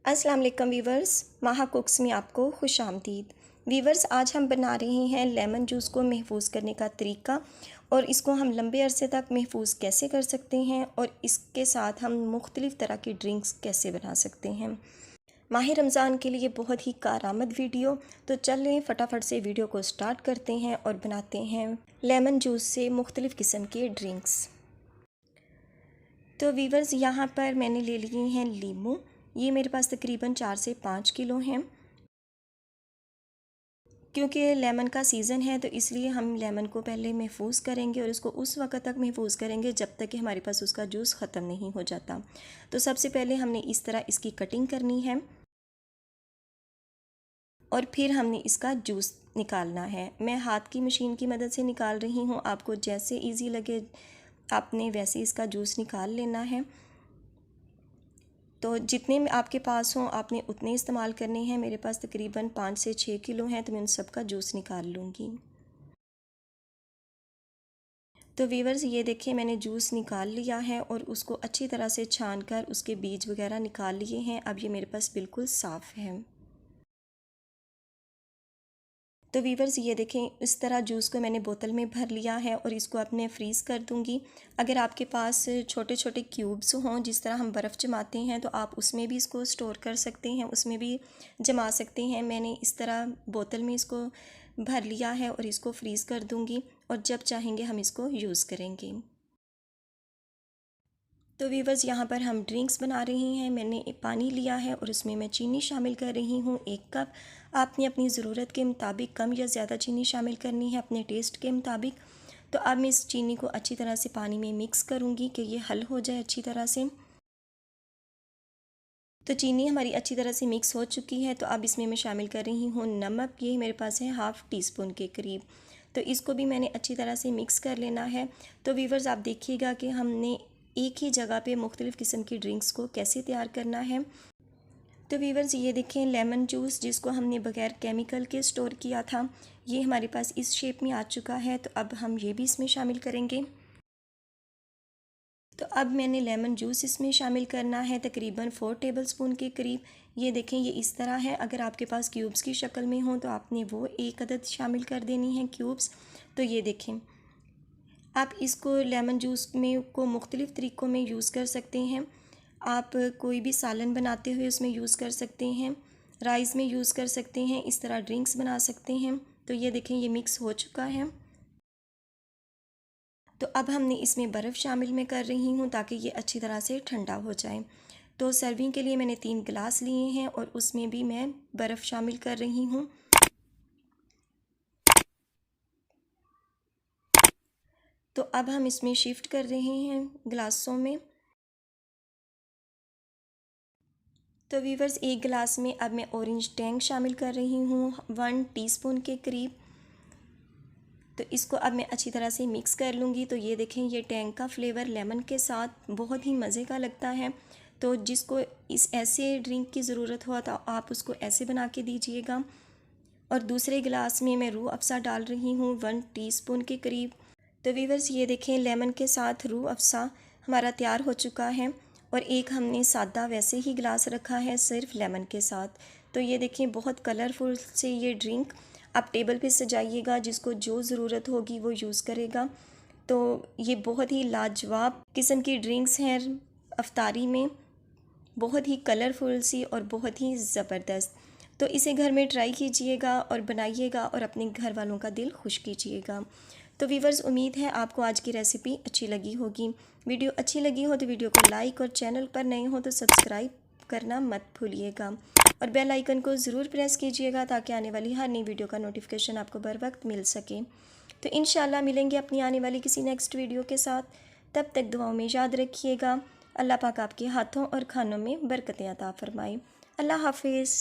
अस्सलाम वालेकुम वीवर्स, माहा कुक्स में आपको खुश आमदीद। वीवर्स, आज हम बना रहे हैं लेमन जूस को महफूज करने का तरीका और इसको हम लंबे अरसे तक महफूज कैसे कर सकते हैं और इसके साथ हम मुख्तलिफ़ तरह की ड्रिंक्स कैसे बना सकते हैं। माह रमज़ान के लिए बहुत ही कारआमद वीडियो। तो चलें फटाफट से वीडियो को स्टार्ट करते हैं और बनाते हैं लेमन जूस से मुख्तलिफ़ किस्म के ड्रिंक्स। तो वीवर्स, यहाँ पर मैंने ले लिए हैं लीमू। ये मेरे पास तकरीबन 4 से 5 किलो हैं। क्योंकि लेमन का सीज़न है तो इसलिए हम लेमन को पहले महफूज करेंगे और इसको उस वक्त तक महफूज करेंगे जब तक कि हमारे पास उसका जूस ख़त्म नहीं हो जाता। तो सबसे पहले हमने इस तरह इसकी कटिंग करनी है और फिर हमने इसका जूस निकालना है। मैं हाथ की मशीन की मदद से निकाल रही हूँ, आपको जैसे इजी लगे आपने वैसे इसका जूस निकाल लेना है। तो जितने में आपके पास हों आपने उतने इस्तेमाल करने हैं। मेरे पास तकरीबन 5 से 6 किलो हैं तो मैं उन सब का जूस निकाल लूँगी। तो वीवर्स, ये देखिए मैंने जूस निकाल लिया है और उसको अच्छी तरह से छान कर उसके बीज वगैरह निकाल लिए हैं। अब ये मेरे पास बिल्कुल साफ़ है। तो वीवर्स, ये देखें इस तरह जूस को मैंने बोतल में भर लिया है और इसको अपने फ्रीज़ कर दूंगी। अगर आपके पास छोटे छोटे क्यूब्स हों जिस तरह हम बर्फ़ जमाते हैं तो आप उसमें भी इसको स्टोर कर सकते हैं, उसमें भी जमा सकते हैं। मैंने इस तरह बोतल में इसको भर लिया है और इसको फ्रीज़ कर दूंगी और जब चाहेंगे हम इसको यूज़ करेंगे। तो वीवर्स, यहाँ पर हम ड्रिंक्स बना रहे हैं। मैंने पानी लिया है और उसमें मैं चीनी शामिल कर रही हूँ 1 कप। आपने अपनी ज़रूरत के मुताबिक कम या ज़्यादा चीनी शामिल करनी है, अपने टेस्ट के मुताबिक। तो अब मैं इस चीनी को अच्छी तरह से पानी में मिक्स करूँगी कि ये हल हो जाए अच्छी तरह से। तो चीनी हमारी अच्छी तरह से मिक्स हो चुकी है। तो अब इसमें मैं शामिल कर रही हूँ नमक। ये मेरे पास है हाफ़ टी स्पून के करीब। तो इसको भी मैंने अच्छी तरह से मिक्स कर लेना है। तो वीवर्स, आप देखिएगा कि हमने एक ही जगह पे मुख्तलिफ़ किस्म की ड्रिंक्स को कैसे तैयार करना है। तो वीवर्स, ये देखें लेमन जूस जिसको हमने बग़ैर केमिकल के स्टोर किया था, ये हमारे पास इस शेप में आ चुका है। तो अब हम ये भी इसमें शामिल करेंगे। तो अब मैंने लेमन जूस इसमें शामिल करना है तकरीबन 4 टेबलस्पून के करीब। ये देखें ये इस तरह है। अगर आपके पास क्यूब्स की शक्ल में हो तो आपने वो 1 अदद शामिल कर देनी है क्यूब्स। तो ये देखें, आप इसको लेमन जूस में को मुख्तलिफ़ तरीक़ों में यूज़ कर सकते हैं। आप कोई भी सालन बनाते हुए उसमें यूज़ कर सकते हैं, राइस में यूज़ कर सकते हैं, इस तरह ड्रिंक्स बना सकते हैं। तो ये देखें ये मिक्स हो चुका है। तो अब हमने इसमें बर्फ़ शामिल मैं कर रही हूँ ताकि ये अच्छी तरह से ठंडा हो जाए। तो सर्विंग के लिए मैंने 3 गिलास लिए हैं और उसमें भी मैं बर्फ़ शामिल कर रही हूँ। तो अब हम इसमें शिफ्ट कर रहे हैं गिलासों में। तो वीवर्स, 1 गिलास में अब मैं ऑरेंज टैंग शामिल कर रही हूँ 1 टीस्पून के करीब। तो इसको अब मैं अच्छी तरह से मिक्स कर लूँगी। तो ये देखें ये टैंग का फ्लेवर लेमन के साथ बहुत ही मज़े का लगता है। तो जिसको इस ऐसे ड्रिंक की ज़रूरत हो तो आप उसको ऐसे बना के दीजिएगा। और दूसरे गिलास में मैं रूह अफ़ज़ा डाल रही हूँ 1 टीस्पून के करीब। तो वीवर्स, ये देखें लेमन के साथ रूह अफ़ज़ा हमारा तैयार हो चुका है। और एक हमने सादा वैसे ही गिलास रखा है सिर्फ लेमन के साथ। तो ये देखें बहुत कलरफुल से ये ड्रिंक आप टेबल पे सजाइएगा, जिसको जो ज़रूरत होगी वो यूज़ करेगा। तो ये बहुत ही लाजवाब किस्म की ड्रिंक्स हैं अफ्तारी में, बहुत ही कलरफुल सी और बहुत ही ज़बरदस्त। तो इसे घर में ट्राई कीजिएगा और बनाइएगा और अपने घर वालों का दिल खुश कीजिएगा। तो वीवर्स, उम्मीद है आपको आज की रेसिपी अच्छी लगी होगी। वीडियो अच्छी लगी हो तो वीडियो को लाइक और चैनल पर नए हो तो सब्सक्राइब करना मत भूलिएगा और बेल आइकन को ज़रूर प्रेस कीजिएगा ताकि आने वाली हर नई वीडियो का नोटिफिकेशन आपको बर वक्त मिल सके। तो इंशाल्लाह मिलेंगे अपनी आने वाली किसी नेक्स्ट वीडियो के साथ। तब तक दुआओं में याद रखिएगा। अल्लाह पाक आपके हाथों और खानों में बरकतें अता फ़रमाए। अल्लाह हाफिज़।